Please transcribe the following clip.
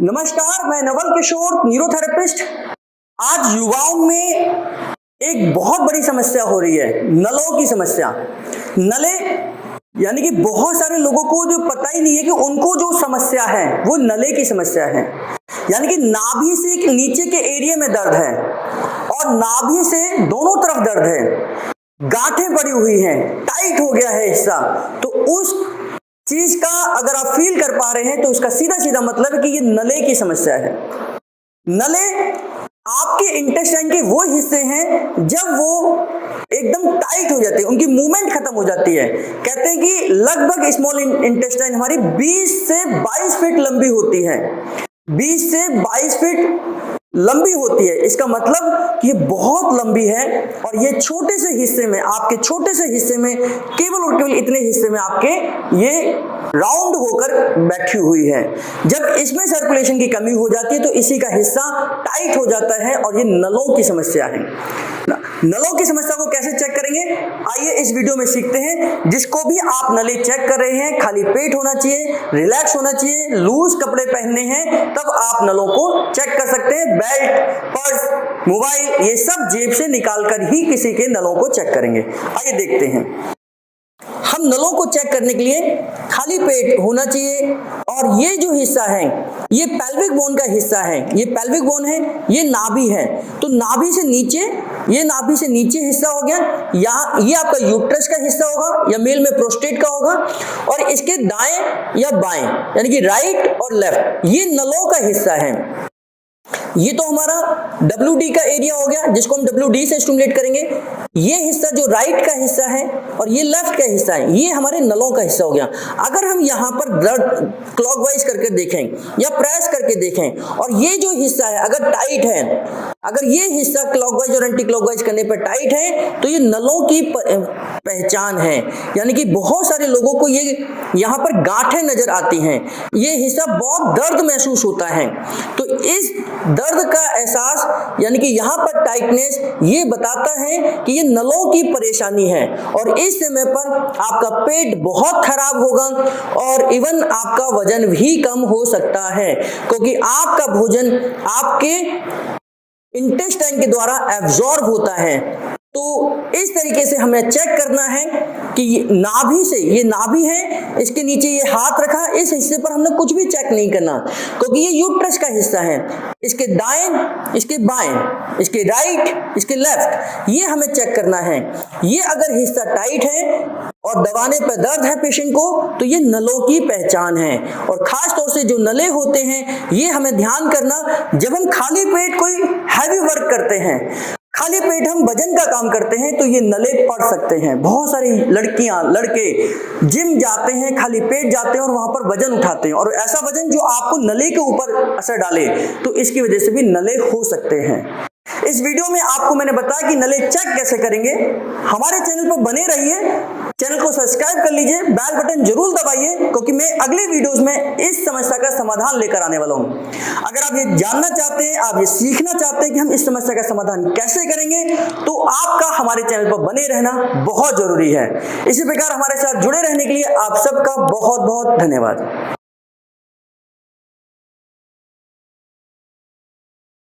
नमस्कार, मैं नवल किशोर, न्यूरोथेरेपिस्ट। आज युवाओं में एक बहुत बड़ी समस्या हो रही है, नलों की समस्या। नले यानी कि बहुत सारे लोगों को जो पता ही नहीं है कि उनको जो समस्या है वो नले की समस्या है। यानी कि नाभि से नीचे के एरिया में दर्द है और नाभि से दोनों तरफ दर्द है, गांठें पड़ी हुई हैं, टाइट हो गया है हिस्सा। तो उस चीज का अगर आप फील कर पा रहे हैं तो उसका सीधा सीधा मतलब है कि ये नले की समस्या है। नले आपके इंटेस्टाइन के वो हिस्से हैं जब वो एकदम टाइट हो जाते हैं, उनकी मूवमेंट खत्म हो जाती है। कहते हैं कि लगभग स्मॉल इंटेस्टाइन हमारी 20 से 22 फीट लंबी होती है, 20 से 22 फीट लंबी होती है। इसका मतलब कि ये बहुत लंबी है और ये छोटे से हिस्से में, आपके छोटे से हिस्से में, केवल और केवल इतने हिस्से में आपके ये राउंड होकर बैठी हुई है। जब इसमें सर्कुलेशन की कमी हो जाती है तो इसी का हिस्सा टाइट हो जाता है और ये नलों की समस्या है। नलों की समस्या को कैसे चेक करेंगे, आइए इस वीडियो में सीखते हैं। जिसको भी आप नली चेक कर रहे हैं, खाली पेट होना चाहिए, रिलैक्स होना चाहिए, लूज कपड़े पहनने हैं, तब आप नलों को चेक कर सकते हैं। बेल्ट, पर्स, मोबाइल, ये सब जेब से निकालकर ही किसी के नलों को चेक करेंगे। आइए देखते हैं। हम नलों को चेक करने के लिए खाली पेट होना चाहिए और ये जो हिस्सा है ये पेल्विक बोन का हिस्सा है। ये पेल्विक बोन है, ये नाभि है। तो नाभि से नीचे, ये नाभि से नीचे हिस्सा हो गया। यहाँ ये आपका यूट्रस का हिस्सा होगा या मेल में प्रोस्टेट का होगा और इसके दाएं या बाएं यानी कि राइट और लेफ्ट ये नलों का हिस्सा है। ये तो हमारा WD का एरिया हो गया जिसको हम WD से स्टिमुलेट करेंगे। ये हिस्सा जो राइट का हिस्सा है और ये लेफ्ट का हिस्सा है, ये हमारे नलों का हिस्सा हो गया। अगर हम यहाँ पर ब्लड क्लॉकवाइज करके देखें या प्रेस करके देखें और ये जो हिस्सा है अगर टाइट है, अगर ये हिस्सा क्लॉकवाइज और एंटी क्लॉकवाइज करने पर टाइट है तो ये नलों की पहचान है। यानी कि बहुत सारे लोगों को ये यहाँ पर गांठें नजर आती हैं, ये हिस्सा बहुत दर्द महसूस होता है। तो इस दर्द का एहसास यानी कि यहाँ पर टाइटनेस ये बताता है कि ये नलों की परेशानी है और इस समय पर आपका पेट बहुत खराब होगा और इवन आपका वजन भी कम हो सकता है क्योंकि आपका भोजन आपके इंटेस्टाइन के द्वारा एब्जॉर्ब होता है। तो इस तरीके से हमें चेक करना है कि नाभि से, ये नाभि है, इसके नीचे ये हाथ रखा, इस हिस्से पर हमने कुछ भी चेक नहीं करना क्योंकि ये यूट्रस का हिस्सा है। इसके दाएं, इसके बाएं, इसके राइट, इसके लेफ्ट, ये हमें चेक करना है। ये अगर हिस्सा टाइट है और दबाने पर दर्द है पेशेंट को तो ये नलों की पहचान है। और खास तौर से जो नले होते हैं ये हमें ध्यान करना, जब हम खाली पेट कोई हैवी वर्क करते हैं, खाली पेट हम वजन का काम करते हैं तो ये नले पड़ सकते हैं। बहुत सारी लड़कियां, लड़के जिम जाते हैं, खाली पेट जाते हैं और वहां पर वजन उठाते हैं और ऐसा वजन जो आपको नले के ऊपर असर डाले तो इसकी वजह से भी नले हो सकते हैं। इस वीडियो में आपको मैंने बताया कि नले चेक कैसे करेंगे। हमारे चैनल पर बने रहिए, चैनल को सब्सक्राइब कर लीजिए, बेल बटन जरूर दबाइए क्योंकि मैं अगले वीडियोस में इस समस्या का समाधान लेकर आने वाला हूं। अगर आप ये जानना चाहते हैं, आप ये सीखना चाहते हैं कि हम इस समस्या का समाधान कैसे करेंगे तो आपका हमारे चैनल पर बने रहना बहुत जरूरी है। इसी प्रकार हमारे साथ जुड़े रहने के लिए आप सबका बहुत बहुत धन्यवाद।